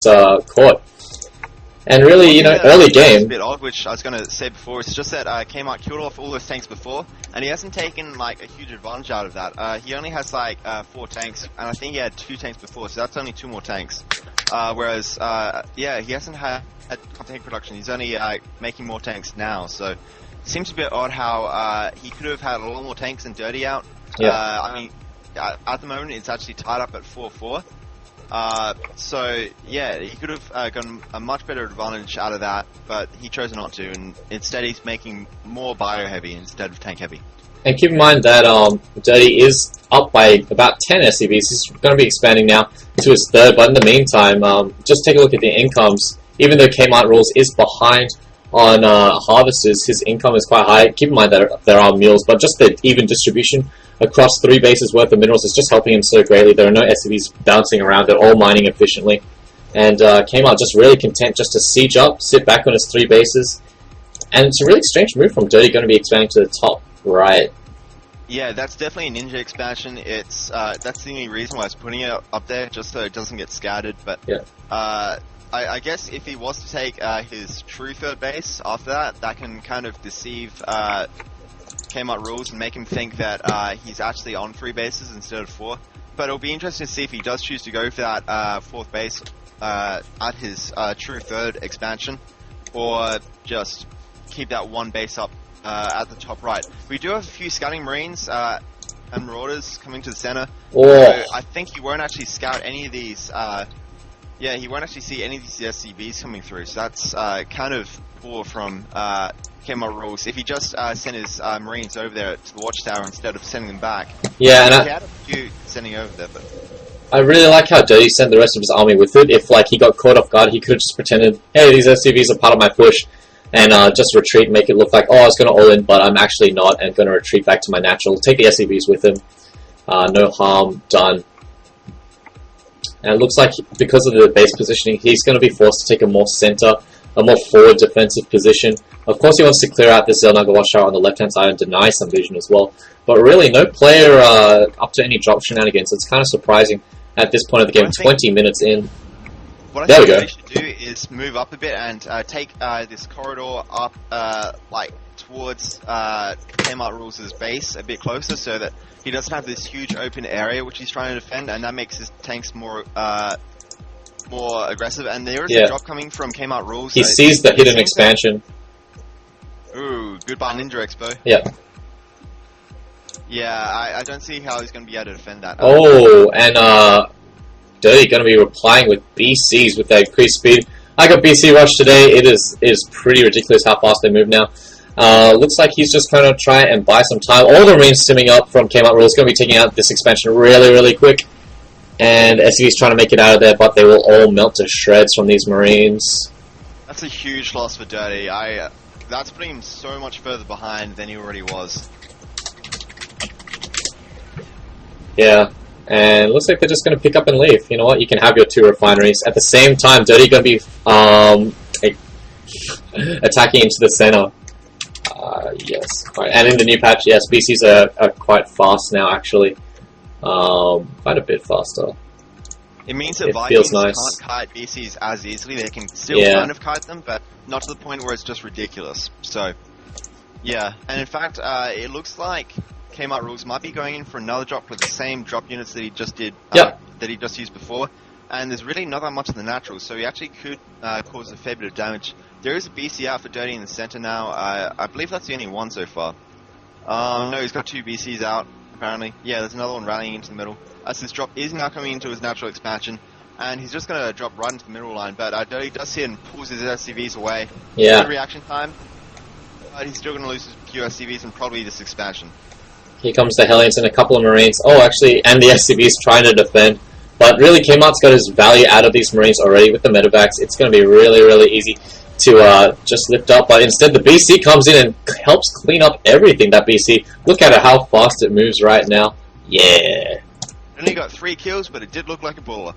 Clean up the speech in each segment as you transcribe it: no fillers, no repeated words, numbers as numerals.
caught. And really, you know, early game. A bit odd, which I was going to say before. It's just that Kmart killed off all those tanks before, and he hasn't taken like a huge advantage out of that. He only has like 4 tanks, and I think he had 2 tanks before, so that's only 2 more tanks. Whereas, yeah, he hasn't had tank production. He's only making more tanks now, so it seems a bit odd how he could have had a lot more tanks and Dirty out. Yeah. I mean, at the moment it's actually tied up at 4-4. So yeah, he could have gotten a much better advantage out of that, but he chose not to, and instead he's making more bio heavy instead of tank heavy. And keep in mind that Dirty is up by about 10 SCVs. He's going to be expanding now to his 3rd, but in the meantime, just take a look at the incomes. Even though Kmart Rules is behind on harvesters, his income is quite high. Keep in mind that there are mules, but just the even distribution across 3 bases worth of minerals is just helping him so greatly. There are no SCVs bouncing around. They're all mining efficiently. And Kmart just really content just to siege up, sit back on his 3 bases. And it's a really strange move from Dirty, going to be expanding to the top right. Yeah, that's definitely a ninja expansion. It's that's the only reason why I was putting it up there, just so it doesn't get scattered. But yeah. I guess if he was to take his true 3rd base after that, that can kind of deceive Kmart Rules and make him think that he's actually on 3 bases instead of 4. But it'll be interesting to see if he does choose to go for that 4th base at his true 3rd expansion, or just keep that 1 base up at the top right. We do have a few scouting marines and marauders coming to the center. Oh. So I think he won't actually scout any of these. Yeah, he won't actually see any of these SCVs coming through. So that's kind of poor from Kmart Rules. If he just sent his marines over there to the watchtower instead of sending them back. Yeah, and he had a few sending over there, but I really like how Dirty sent the rest of his army with it. If like he got caught off guard, he could have just pretended, hey, these SCVs are part of my push, and just retreat, make it look like, oh, I was going to all in, but I'm actually not, and going to retreat back to my natural. Take the SCVs with him. No harm done. And it looks like because of the base positioning, he's going to be forced to take a more center, a more forward defensive position. Of course, he wants to clear out this Zelnaga watchtower on the left-hand side and deny some vision as well. But really, no player up to any drop shenanigans. It's kind of surprising at this point of the game, 20 minutes in. What I think they should do is move up a bit and take this corridor up like towards Kmart Rules' base a bit closer, so that he doesn't have this huge open area which he's trying to defend, and that makes his tanks more aggressive. And there is a drop coming from Kmart Rules. He sees the hidden expansion. Ooh, goodbye Ninja Expo. Yeah. Yeah, I don't see how he's going to be able to defend that. Oh, and Dirty going to be replying with BCs with that increased speed. I got BC Rush today. It is pretty ridiculous how fast they move now. Looks like he's just going to try and buy some time. All the Marines stimming up from Kmart Rules going to be taking out this expansion really, really quick. And SCV's trying to make it out of there, but they will all melt to shreds from these Marines. That's a huge loss for Dirty. That's putting him so much further behind than he already was. Yeah. And it looks like they're just going to pick up and leave. You know what? You can have your 2 refineries. At the same time, Dirty going to be attacking into the center. Yes. And in the new patch, yes, BCs are quite fast now, actually. Quite a bit faster. It means that Vikings can't kite BCs as easily. They can still kind of kite them, but not to the point where it's just ridiculous. So, yeah. And in fact, it looks like Kmart Rules might be going in for another drop with the same drop units that he just did, that he just used before. And there's really not that much in the natural, so he actually could cause a fair bit of damage. There is a BC out for Dirty in the center now. I believe that's the only one so far. No, he's got 2 BCs out, apparently. Yeah, there's another one rallying into the middle. As this drop is now coming into his natural expansion, and he's just going to drop right into the middle line. But Dirty does see it and pulls his SCVs away. Yeah. Good reaction time, but he's still going to lose his few SCVs and probably this expansion. Here comes the Hellions and a couple of Marines. Oh, actually, and the SCVs trying to defend. But really, Kmart's got his value out of these Marines already with the medevacs. It's going to be really, really easy to just lift up. But instead, the BC comes in and helps clean up everything, that BC. Look at it, how fast it moves right now. Yeah. Only got 3 kills, but it did look like a baller.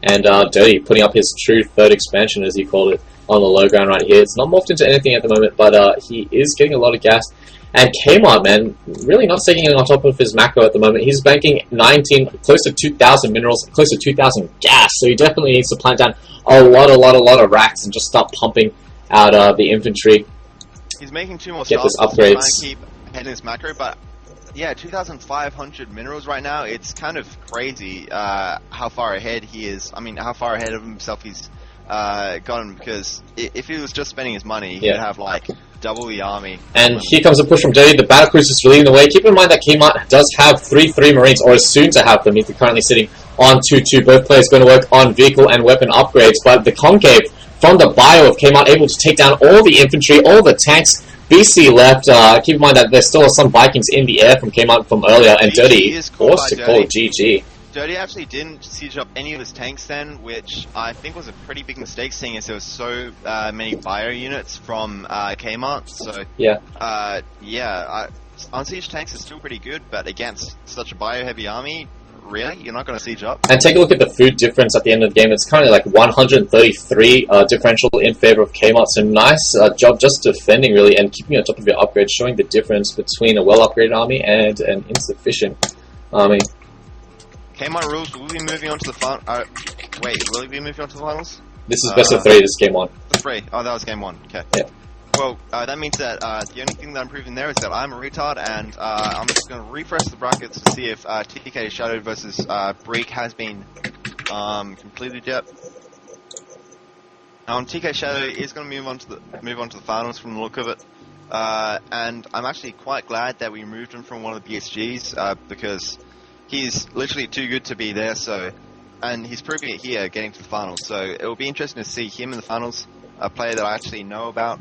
And Dirty putting up his true 3rd expansion, as he called it, on the low ground right here. It's not morphed into anything at the moment, but he is getting a lot of gas. And Kmart, man, really not taking it on top of his macro at the moment. He's banking 19, close to 2,000 minerals, close to 2,000 gas. So he definitely needs to plant down a lot of racks and just start pumping out the infantry. He's making 2 more get stars this upgrades. to keep heading this macro, but yeah, 2,500 minerals right now. It's kind of crazy how far ahead he is. I mean, how far ahead of himself he's gotten, because if he was just spending his money, he'd have like double the army. And here comes a push from Dirty. The battlecruiser is leading the way. Keep in mind that Kmart does have 3 Marines, or is soon to have them. He's currently sitting on 2-2. Both players going to work on vehicle and weapon upgrades, but the concave from the bio of Kmart able to take down all the infantry, all the tanks. BC left. Keep in mind that there still are some Vikings in the air from Kmart from earlier, and Dirty is forced to call GG. Dirty actually didn't siege up any of his tanks then, which I think was a pretty big mistake, seeing as there was so many bio units from Kmart. So yeah, unsieged tanks are still pretty good, but against such a bio-heavy army, really, you're not going to siege up. And take a look at the food difference at the end of the game. It's currently like 133 differential in favor of Kmart. So nice job just defending really and keeping on top of your upgrades, showing the difference between a well-upgraded army and an insufficient army. Kmart rules, will we be moving on to the final? Wait, will we be moving on to the finals? This is best of 3, this game 1. 3. Oh, that was game 1. Okay. Yeah. Well, that means that the only thing that I'm proving there is that I'm a retard, and I'm just going to refresh the brackets to see if TK Shadow versus Break has been completed yet. TK Shadow is going to move on to the finals from the look of it, and I'm actually quite glad that we moved him from one of the BSGs because he's literally too good to be there. And he's proving it here, getting to the finals. So it will be interesting to see him in the finals, a player that I actually know about.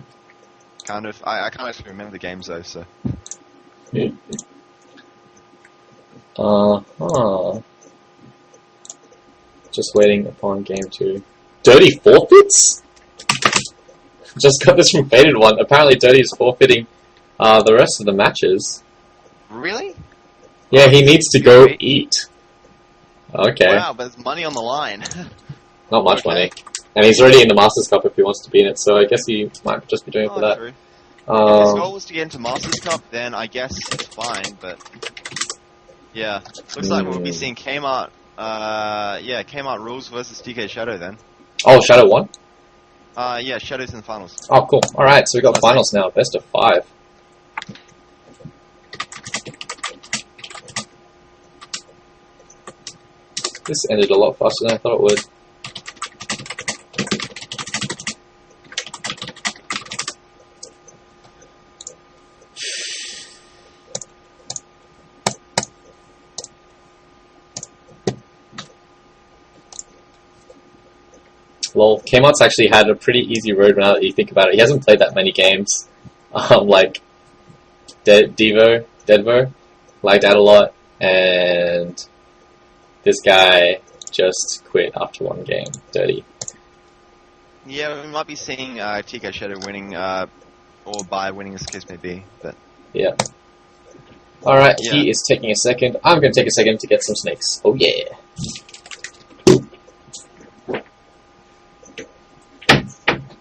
Kind of. I can't actually remember the games though, so. Just waiting upon game 2. Dirty forfeits? Just got this from Faded One. Apparently Dirty is forfeiting the rest of the matches. Really? Yeah, he needs to go eat. Okay. Wow, but there's money on the line. Not much money. And he's already in the Masters Cup if he wants to be in it, so I guess he might just be doing it for that. True. If his goal was to get into Masters Cup, then I guess it's fine, but... Yeah. Looks like we'll be seeing Kmart... Kmart Rules versus TK Shadow then. Oh, Shadow won? Yeah, Shadow's in the finals. Oh, cool. Alright, so we got finals now. Best of 5. This ended a lot faster than I thought it would. Well, Kmart's actually had a pretty easy road now that you think about it. He hasn't played that many games. Like Devo, lagged out a lot, and this guy just quit after 1 game. Dirty. Yeah, we might be seeing TK Shadow winning, or by winning as the case may be, but... Yeah. Alright, yeah. He is taking a second. I'm going to take a second to get some snakes. Oh yeah.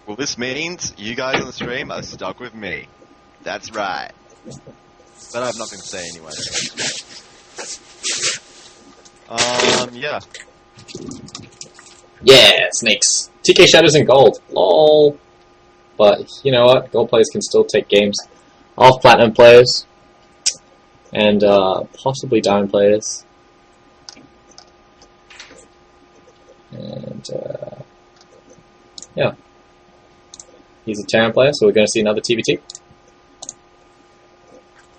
Well, this means you guys on the stream are stuck with me. That's right. But I have nothing to say anyway. Yeah. Yeah, snakes. TK Shadows in gold. Lol. But, you know what? Gold players can still take games off platinum players. And, possibly diamond players. And, yeah. He's a Terran player, so we're going to see another TBT.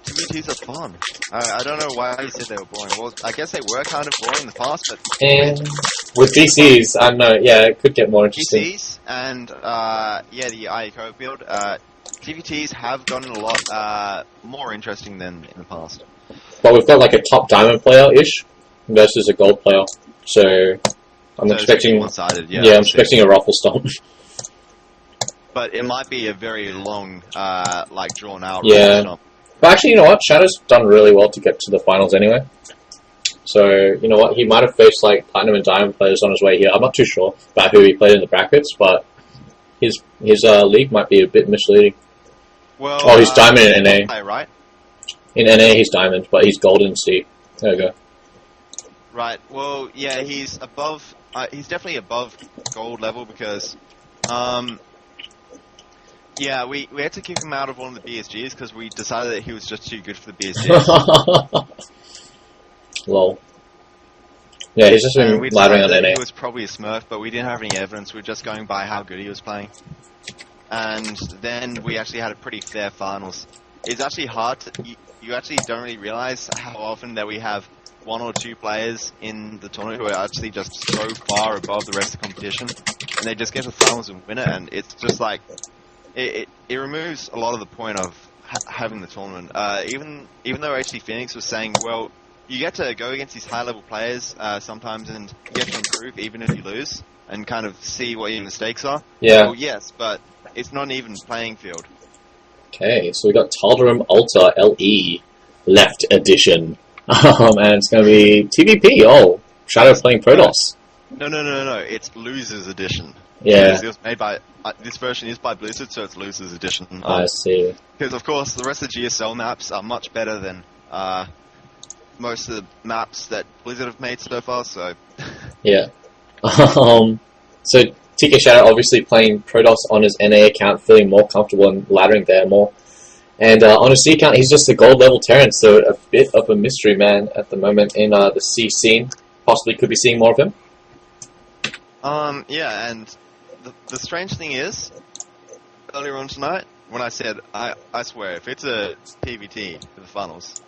TBTs are fun. I don't know why you said they were boring. Well, I guess they were kind of boring in the past, but... And with DCs, I don't know, yeah, it could get more interesting. DCs and, the IECO build, TBTs have gotten a lot more interesting than in the past. Well, we've got like a top diamond player-ish versus a gold player, so I'm expecting... one-sided, yeah. Yeah, I'm expecting a ruffle stomp. But it might be a very long, drawn-out yeah. stomp. But actually, you know what? Shadow's done really well to get to the finals anyway. So, you know what? He might have faced, like, platinum and diamond players on his way here. I'm not too sure about who he played in the brackets, but his league might be a bit misleading. Well, oh, he's diamond in NA. Right? In NA, he's diamond, but he's gold in C. There we go. Right. Well, yeah, he's above he's definitely above gold level because, yeah, we had to kick him out of one of the BSGs because we decided that he was just too good for the BSGs. Lol. Yeah, he's just been laddering on NA. He was probably a smurf, but we didn't have any evidence. We were just going by how good he was playing. And then we actually had a pretty fair finals. It's actually hard to... You actually don't really realize how often that we have one or two players in the tournament who are actually just so far above the rest of the competition, and they just get to the finals and win it, and it's just like... It removes a lot of the point of having the tournament. Even though HD Phoenix was saying, well, you get to go against these high-level players sometimes and you get to improve even if you lose and kind of see what your mistakes are. Yeah. Well, yes, but it's not an even playing field. Okay, so we got Tal'Darim Ultra LE Left Edition. And it's going to be TVP. Oh, Shadow playing Protoss. No. It's Losers Edition. Yeah. It was made by... this version is by Blizzard, so it's Losers Edition. I see. Because, of course, the rest of the GSL maps are much better than most of the maps that Blizzard have made so far, so... Yeah. So TK Shadow obviously playing Protoss on his NA account, feeling more comfortable and laddering there more. And on his C account, he's just a gold level Terran, so a bit of a mystery man at the moment in the C scene. Possibly could be seeing more of him. Yeah, and the strange thing is, earlier on tonight, when I said, I swear, if it's a PVT for the finals,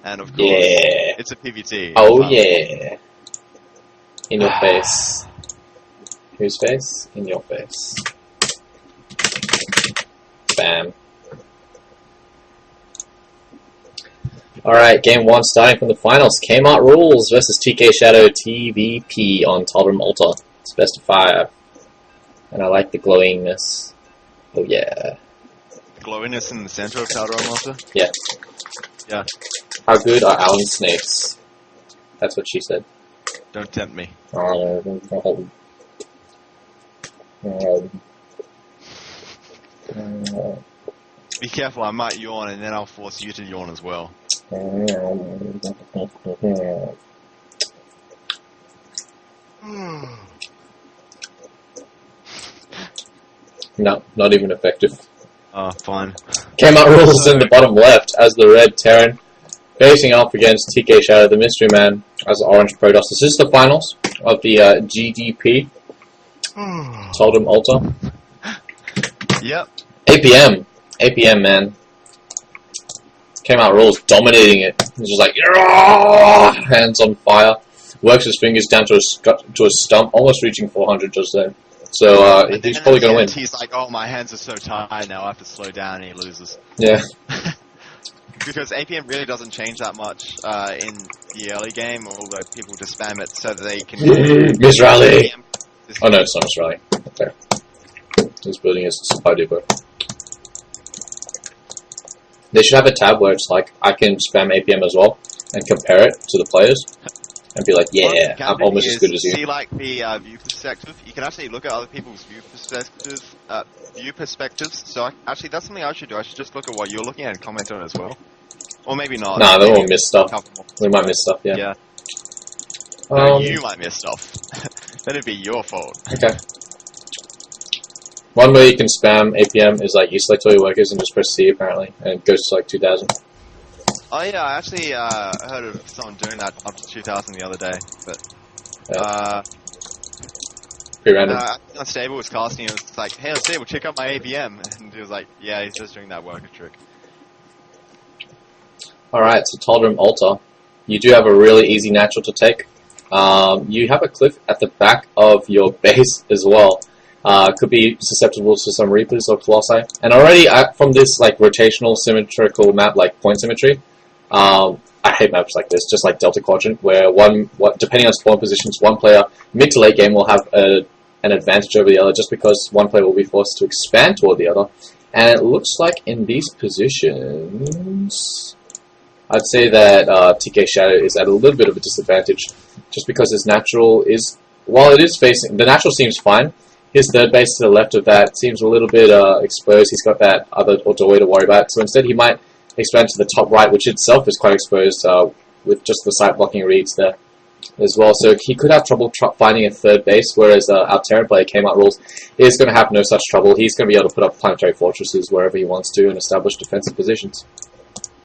and of course, it's a PVT. Oh yeah. In your face. Whose face? In your face. Bam. Alright, game 1 starting from the finals. Kmart Rules versus TK Shadow TVP on Tal'Darim Ultra. It's best of 5. And I like the glowingness. Oh yeah. The glowiness in the center of Tal'Darim Ultra? Yeah. Yeah. How good are Alan snakes? That's what she said. Don't tempt me. Be careful, I might yawn and then I'll force you to yawn as well. No, not even effective. Oh, fine. Kmart Rules in the bottom left as the red Terran, facing off against TK Shadow, the Mystery Man, as the orange Protoss. This is the finals of the GDP. Tal'Darim Ultra. Yep. APM, man. Kmart Rules dominating it. He's just like, hands on fire. Works his fingers down to a stump, almost reaching 400 just then. So he's probably going to win. He's like, oh, my hands are so tired now, I have to slow down, and he loses. Yeah. Because APM really doesn't change that much in the early game, although people just spam it so that they can... Miss Rally! Oh no, it's not Miss Rally. Okay. He's building his supply depot. They should have a tab where it's like, I can spam APM as well, and compare it to the players. And be like, yeah, I'm almost as good as you. See, like, the view perspective. You can actually look at other people's view perspectives. So, actually, that's something I should do. I should just look at what you're looking at and comment on it as well. Or maybe not. Nah, then we'll miss stuff. We might miss stuff, yeah. Yeah. No, you might miss stuff. That'd be your fault. Okay. One way you can spam APM is, like, you select all your workers and just press C, apparently. And it goes to, like, 2,000. Oh yeah, I actually heard of someone doing that up to 2,000 the other day, but pretty random. Unstable was casting and it was like, hey Unstable, check out my APM, and he was like, yeah, he's just doing that worker trick. Alright, so Tal'Darim Ultra, you do have a really easy natural to take. You have a cliff at the back of your base as well. Could be susceptible to some Reapers or Colossi. And already from this like rotational symmetrical map, like point symmetry, I hate maps like this, just like Delta Quadrant, where depending on spawn positions, one player mid to late game will have an advantage over the other, just because one player will be forced to expand toward the other. And it looks like in these positions, I'd say that TK Shadow is at a little bit of a disadvantage, just because his natural is, while it is facing, the natural seems fine. His third base to the left of that seems a little bit exposed. He's got that other doorway to worry about. So instead he might expand to the top right, which itself is quite exposed with just the side blocking reads there. as well, so he could have trouble finding a third base, whereas our Terran player, Kmart Rules, is going to have no such trouble. He's going to be able to put up planetary fortresses wherever he wants to and establish defensive positions.